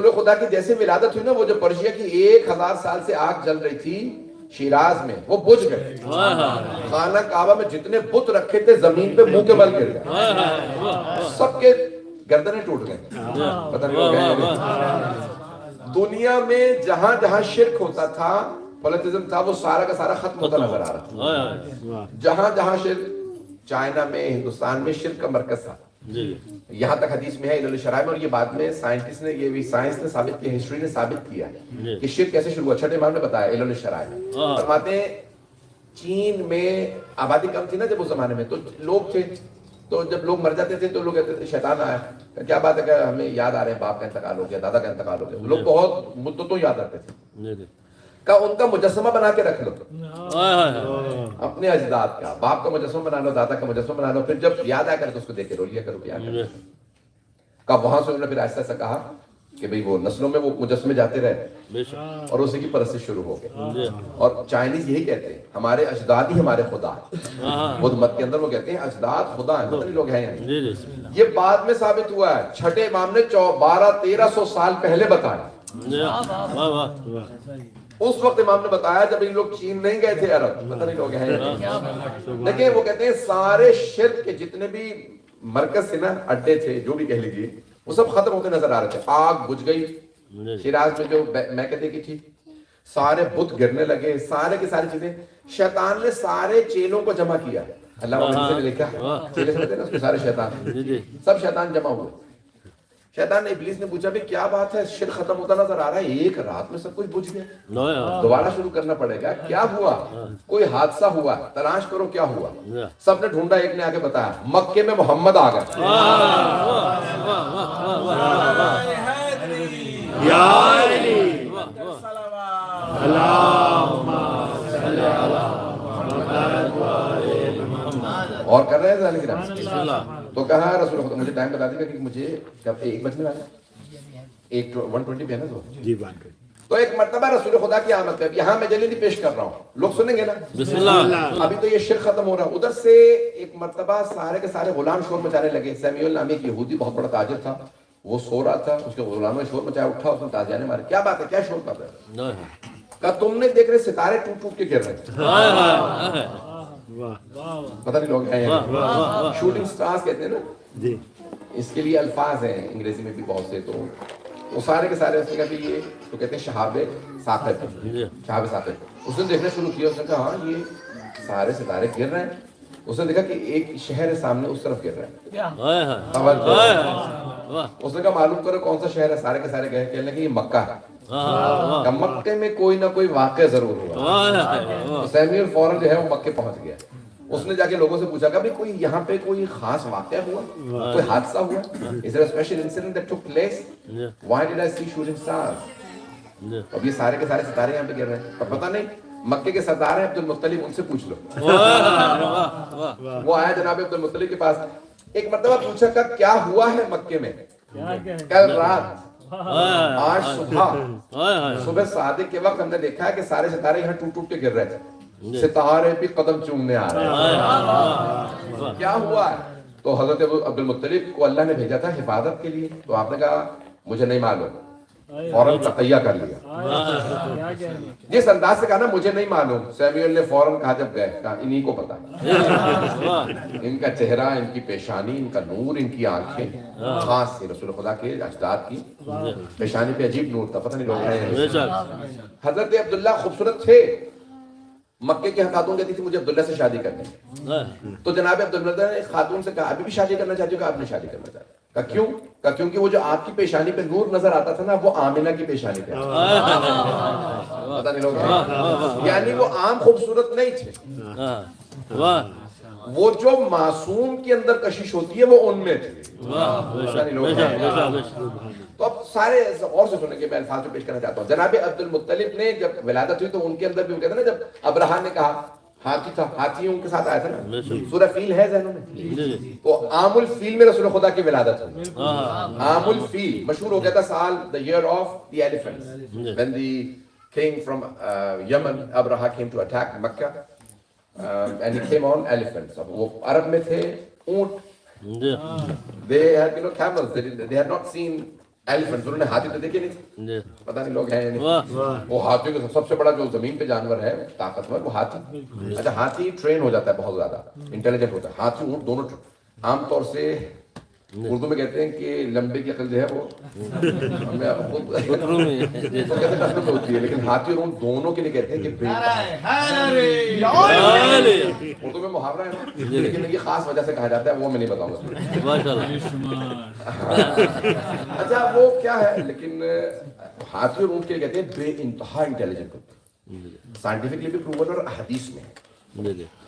رسول خدا کی جیسے ولادت ہوئی نا، وہ جو پرشیا کی 1000 سال سے آگ جل رہی تھی شیراز میں، وہ بجھ گئے. خانہ کعبہ میں جتنے بت رکھے تھے زمین پہ منہ کے بل گر گئے، سب کے گردنیں ٹوٹ گئے. پتہ نہیں ہو گئے. دنیا میں جہاں جہاں شرک ہوتا تھا، پولیٹزم تھا، وہ سارا کا سارا ختم ہوتا نظر آ رہا تھا. جہاں جہاں شرک، چائنا میں، ہندوستان میں شرک کا مرکز تھا. یہاں تک حدیث میں ہے علل الشرائع میں، اور یہ بعد میں سائنٹسٹ نے، یہ بھی سائنس نے ثابت کیا، ہسٹری نے ثابت کیا کہ شرک کیسے شروع ہوا. چھٹے امام نے بتایا علل الشرائع میں. فرماتے ہیں چین میں آبادی کم تھی نا جب اس زمانے میں، تو لوگ تھے، تو جب لوگ مر جاتے تھے تو لوگ کہتے تھے شیطان آیا. کیا بات ہے کہ ہمیں یاد آ رہے ہیں باپ کا انتقال ہو گیا، دادا کا انتقال ہو گیا. لوگ بہت مدتوں یاد آتے تھے. کہ ان کا مجسمہ بنا کے رکھ لو، اپنے اجداد کا، باپ کا مجسمہ بنا لو، دادا کا مجسمہ بنا لو، پھر جب یاد آیا کرے تو اس کو دیکھ کے رو لیا کرو. کیا کہ وہاں سے انہوں نے پھر ایسا ایسا کہا کہ بھئی وہ نسلوں میں وہ مجسمے جاتے رہے اور اسی کی پرستش شروع ہو گئی. اور چائنیز یہی کہتے ہیں ہمارے اجداد ہی ہمارے خدا ہیں. بدھ مت کے اندر وہ کہتے ہیں اجداد خدا ہیں. پتہ نہیں لوگ ہیں یعنی یہ بعد میں ثابت ہوا ہے. چھٹے امام نے 1200-1300 سال پہلے بتایا. اس وقت امام نے بتایا جب ان لوگ چین نہیں گئے تھے عرب. پتہ نہیں لوگ ہیں. دیکھیں وہ کہتے ہیں سارے شرک کے جتنے بھی مرکز تھے نا، اڈے تھے، جو بھی کہہ لیجیے، وہ سب ختم ہوتے نظر آ رہے تھے. آگ بجھ گئی شیراز میں جو میکہ دیکھی تھی، سارے بت گرنے لگے، سارے کی ساری چیزیں. شیطان نے سارے چیلوں کو جمع کیا. اللہ نے دیکھا چیلے سمجھتے نا اس کے سارے شیطان، سب شیطان جمع ہوئے. شیطان نے ابلیس نے پوچھا بھی کیا بات ہے، شرک ختم ہوتا نظر آ رہا ہے، ایک رات میں سب کچھ بجھ گیا، دوبارہ شروع کرنا پڑے گا. کیا ہوا؟ کوئی حادثہ ہوا، تلاش کرو کیا ہوا. سب نے ڈھونڈا، ایک نے آگے بتایا مکے میں محمد آ گئے. اور کر رہے ہیں ذالک تو کہا رسول خدا مجھے ٹائم بتا دیجیے کہ مجھے کب 1 بجنے والا ہے، 1:20 پہ ہے نا جی. تو ایک مرتبہ رسول خدا کی آمد ہے. یہاں میں جلدی پیش کر رہا ہوں، لوگ سنیں گے نا بسم اللہ. ابھی تو یہ شرک ختم ہو رہا ہے. ادھر سے ایک مرتبہ سارے کے سارے غلام شور مچانے لگے. سیمیول نامی ایک یہودی بہت بڑا تاجر تھا، وہ سو رہا تھا، اس کے غلاموں نے شور مچایا. اٹھا، اس نے تازیانے مارے. کیا بات ہے، کیا شور کر رہے ہیں؟ کہا تم نے دیکھ رہے ستارے ٹوٹ ٹوٹ کے گر رہے ہیں. پتہ نہیں لوگ ہیں شوٹنگ سٹارز کہتے ہیں نا جی. اس کے لیے الفاظ ہیں انگریزی میں بھی بہت سے. تو وہ سارے کے سارے اس نے کہا کہ یہ تو کہتے ہیں شہاب ثاقب. شہاب ثاقب. اس نے دیکھنا شروع کیا. اس نے کہا ہاں یہ سارے ستارے گر رہے ہیں. اس نے دیکھا کہ ایک شہر ہے سامنے، اس طرف گر رہا ہے. اس نے کہا معلوم کرو کون سا شہر ہے. سارے کے سارے گئے. کہنے لگے یہ مکہ ہے. مکے میں کوئی نہ کوئی واقعہ ضرور ہوا. سیمیول فوراً جو ہے وہ مکے پہنچ گیا. اس نے جا کے لوگوں سے پوچھا کہ کوئی یہاں پہ کوئی خاص واقعہ ہوا، کوئی حادثہ ہوا. Is there a special incident that took place? Why did I see shooting stars? اب یہ سارے کے سارے ستارے یہاں پہ گر رہے ہیں. اب پتہ نہیں مکے کے سردار ہیں عبد المطلب، ان سے پوچھ لو. وہ آیا جناب عبد المطلب کے پاس. ایک مرتبہ پوچھا کہ کیا ہوا ہے مکے میں کل رات. آج صبح صادق کے وقت ہم نے دیکھا ہے کہ سارے ستارے یہاں ٹوٹ ٹوٹ کے گر رہے تھے. ستارے بھی قدم چومنے آ رہے ہیں. کیا ہوا ہے؟ تو حضرت عبد المطلب کو اللہ نے بھیجا تھا حفاظت کے لیے. تو آپ نے کہا مجھے نہیں معلوم، فوراً تقیہ کر لیا. جس انداز سے کہا نا مجھے نہیں معلوم، سیمیول نے فوراً کہا جب گئے کہا انہی کو پتا. ان کا چہرہ، ان کی پیشانی، ان کا نور، ان کی آنکھیں خاص تھی. رسول خدا کے اجداد کی پیشانی پہ عجیب نور تھا. پتہ نہیں لوگ ہیں. حضرت عبداللہ خوبصورت تھے. مکے کی خاتون کہتی تھی مجھے عبداللہ سے شادی کرنی ہے. تو جناب عبداللہ نے خاتون سے کہا ابھی بھی شادی کرنا چاہتی ہو؟ کہ آپ نے شادی کرنا چاہتے. کہا کیوں؟ کہا کیونکہ وہ جو آپ کی پیشانی پہ نور نظر آتا تھا نا، وہ آمنہ کی پیشانی پہ. پتہ نہیں لوگ، یعنی وہ عام خوبصورت نہیں تھے، وہ جو معصوم کے اندر کشش ہوتی ہے وہ ان میں تھی. تو اب سارے اور سے سنیں گے، میں الفاظ پیش کرنا چاہتا ہوں. جناب عبد المطلب نے جب ولادت ہوئی تو ان کے اندر بھی وہ کہتے ہیں نا، جب ابرہا نے کہا ہاتھی تھا، ہاتھی ان کے ساتھ آیا تھا نا. سورہ فیل ہے ذہنوں میں؟ تو عام الفیل میں رسول خدا کی ولادت ہوئی. عام الفیل مشہور ہو گیا تھا سال the year of the elephants, when the king from Yemen Abraha came to attack Mecca, and he came on elephants. اب وہ عرب میں تھے اونٹ. They had camels. They had not seen elephant, انہوں نے ہاتھی تو دیکھے نہیں، جی پتہ نہیں لوگ ہیں نہیں، وہ ہاتھی کا سب سے بڑا جو زمین پہ جانور ہے طاقتور وہ ہاتھی. اچھا ہاتھی ٹرین ہو جاتا ہے بہت زیادہ انٹیلیجنٹ ہوتا ہے، ہاتھی اونٹ دونوں عام طور سے اردو میں کہتے ہیں کہ لمبے کی عقل جو ہے وہ کہتے ہیں عقل ہوتی ہے، لیکن ہاتھی اور اونٹ دونوں کے لیے کہتے ہیں کہ اردو میں محاورہ ہے نا، لیکن یہ خاص وجہ سے کہا جاتا ہے وہ میں نہیں بتاؤں گا. اچھا وہ کیا ہے، لیکن ہاتھی اور اونٹ کے لیے کہتے ہیں بے انتہا انٹیلیجنٹ ہوتے ہیں، سائنٹیفکلی بھی پروون اور حدیث میں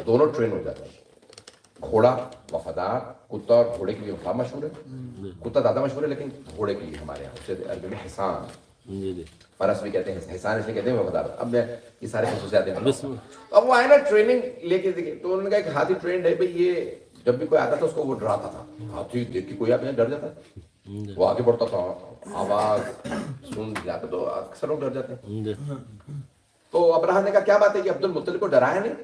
دونوں ٹرین ہو جاتے ہیں. گھوڑا وفادار، کتا اور گھوڑے کے لیے وفا مشہور ہے، کتا زیادہ مشہور ہے لیکن گھوڑے کے لیے ہمارے یہاں اسے عربی میں حصان، فرس بھی کہتے ہیں، حصان اس لیے کہتے ہیں وفادار. اب میں یہ سارے خصوصیات ہیں. اب وہ آئے نا ٹریننگ لے کے دیکھے تو انہوں نے کہا کہ ہاتھی ٹرینڈ ہے بھائی، یہ جب بھی کوئی آتا تھا اس کو وہ ڈراتا تھا، ہاتھی دیکھ کے کوئی آپ ڈر جاتا ہے، وہ آگے بڑھتا تھا، آواز سن جاتا تو اکثر لوگ ڈر جاتے ہیں. تو ابراہ نے کہا کیا بات ہے کہ عبد المطلب کو ڈرایا نہیں؟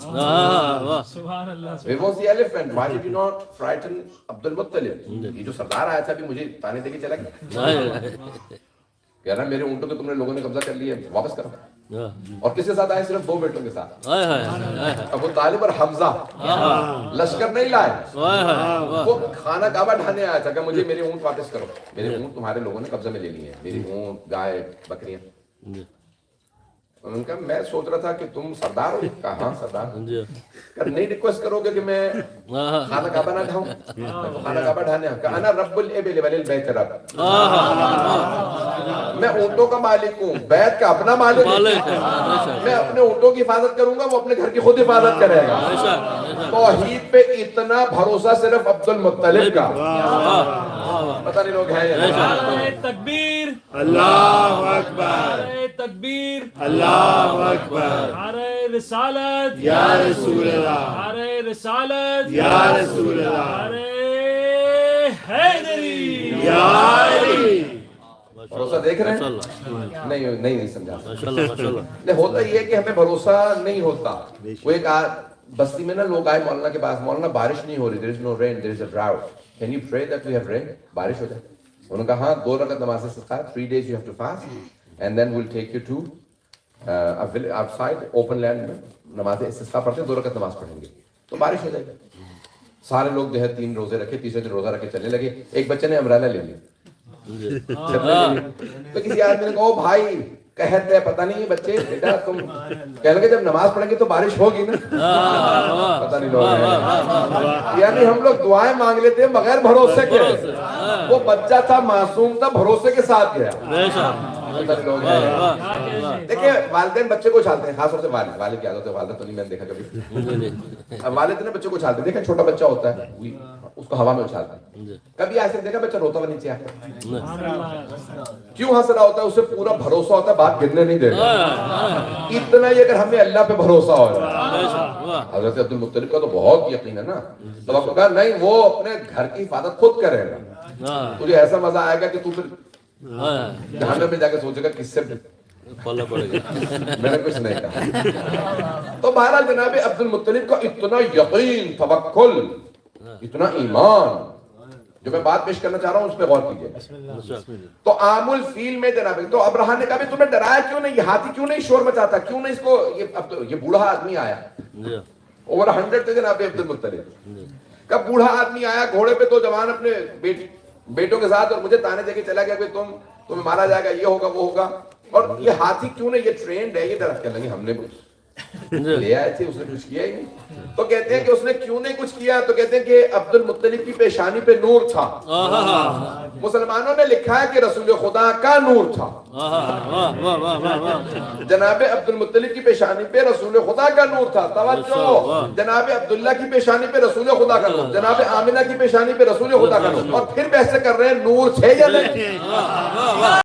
Where was the elephant? Why did you not frighten عبد المطلب؟ یہ جو سردار آیا تھا ابھی مجھے تانے دے کے چلا گیا، کہہ رہا میرے اونٹوں کے تم نے لوگوں نے قبضہ کر لیا، واپس کرو. اور کس کے ساتھ آئے؟ صرف 2 بیٹوں کے ساتھ، ابو طالب اور حمزہ. لشکر نہیں لائے، وہ خانہ کعبہ ڈھانے آیا تھا کہ مجھے میرے اونٹ واپس کرو، میرے اونٹ تمہارے لوگوں نے قبضہ میں لے لیے ہیں، میری اونٹ گائے بکریاں. انہوں نے کہا میں سوچ رہا تھا کہ تم سردار ہو. کہا ہاں سردار. نہیں ریکویسٹ کرو گے کہ میں خانہ کعبہ نہ ڈھاؤں؟ خانہ کعبہ ڈھانے کہا انا رب الابل وللبیت رب، میں اونٹوں کا مالک ہوں، بیت کا اپنا مالک ہوں، میں اپنے اونٹوں کی حفاظت کروں گا، وہ اپنے گھر کی خود حفاظت کرے گا. توحید پہ اتنا بھروسہ صرف عبد المطلب کا. پتہ نہیں لوگ ہیں یا تکبیر، اللہ اکبر، تکبیر، اللہ اکبر، نعرہ رسالت یا رسول اللہ، نعرہ رسالت یا رسول اللہ، نعرہ حیدری یا علی. بھروسہ دیکھ رہے ہیں؟ نہیں سمجھا. نہیں ہوتا یہ ہے کہ ہمیں بھروسہ نہیں ہوتا. وہ ایک بستی میں نا لوگ آئے مولانا کے پاس، مولانا بارش نہیں ہو رہی، there is no rain, there is a drought, can you pray that we have rain؟ بارش ہو جائے. انہوں نے کہا ہاں 2 رکعت نماز استسقا، 3 days you have to fast and then we'll take you to outside open land میں نماز استسقا پڑھتے ہیں، 2 رکعت نماز پڑھیں گے تو بارش ہو جائے گی. سارے لوگ جو ہے 3 روزے رکھے، تیسرے دن روزہ رکھے چلنے لگے. ایک بچے نے امبریلا لے لی تو کسی آدمی نے کہا او بھائی کہتے ہیں پتہ نہیں یہ بچے بیٹا تم کہنے لگے جب نماز پڑھیں گے تو بارش ہوگی نا. پتہ نہیں لوگ ہیں، یعنی ہم لوگ دعائیں مانگ لیتے ہیں بغیر بھروسے کے. وہ بچہ تھا، معصوم تھا، بھروسے کے ساتھ گیا. دیکھیں والدین بچے کو اچھالتے ہیں، خاص طور سے والد کی عادت ہے، والدہ تو نہیں میں نے دیکھا کبھی. والد نے بچے کو اچھالتے ہیں، دیکھیں چھوٹا بچہ ہوتا ہے اس کو ہوا میں اچھالتا ہے. کبھی ایسے دیکھا بچہ روتا ہوا نیچے آتا، کیوں ہنس رہا ہوتا ہے؟ اسے پورا بھروسہ ہوتا ہے بات گرنے نہیں دے گا. اتنا ہی اگر ہمیں اللہ پہ بھروسہ ہو جائے. حضرت عبد المطلب کا تو بہت یقین ہے نا، تو آپ کو کہا نہیں وہ اپنے گھر کی حفاظت خود کرے گا. تجھے ایسا مزہ آئے گا کہ تو پھر جہنم میں جا کے سوچے گا کس سے پڑے گا. میں نے کچھ نہیں کہا. تو بہرحال جناب عبد المطلب کا اتنا یقین، توکل، اتنا ایمان، جو میں بات پیش کرنا چاہ رہا ہوں اس پہ غور کیجئے. تو عام الفیل میں جناب، تو ابراہ نے کہا بھی تمہیں ڈرایا کیوں نہیں؟ یہ ہاتھی کیوں نہیں شور مچاتا؟ کیوں نہیں اس کو یہ بوڑھا آدمی آیا، اوور 100 تھے جناب عبد المطلب کا. بوڑھا آدمی آیا گھوڑے پہ، تو جوان اپنے بیٹوں کے ساتھ، اور مجھے تانے دے کے چلا گیا کہ تمہیں مارا جائے گا، یہ ہوگا وہ ہوگا. اور یہ ہاتھی کیوں نہیں؟ یہ ٹرینڈ ہے، یہ ڈر کہنے لگے ہم نے لے آئے تھے، اس نے کچھ کیا ہی نہیں. تو کہتے ہیں کہ اس نے کیوں نہیں کچھ کیا؟ تو کہتے ہیں کہ عبد المطلب کی پیشانی پہ نور تھا. مسلمانوں نے لکھا ہے کہ رسول خدا کا نور تھا. جناب عبد المطلب کی پیشانی پہ رسول خدا کا نور تھا. توجہ، جناب عبداللہ کی پیشانی پہ رسول خدا کا نور، جناب آمنہ کی پیشانی پہ رسول خدا کا نور. اور پھر بحث کر رہے ہیں نور تھے یا نہیں.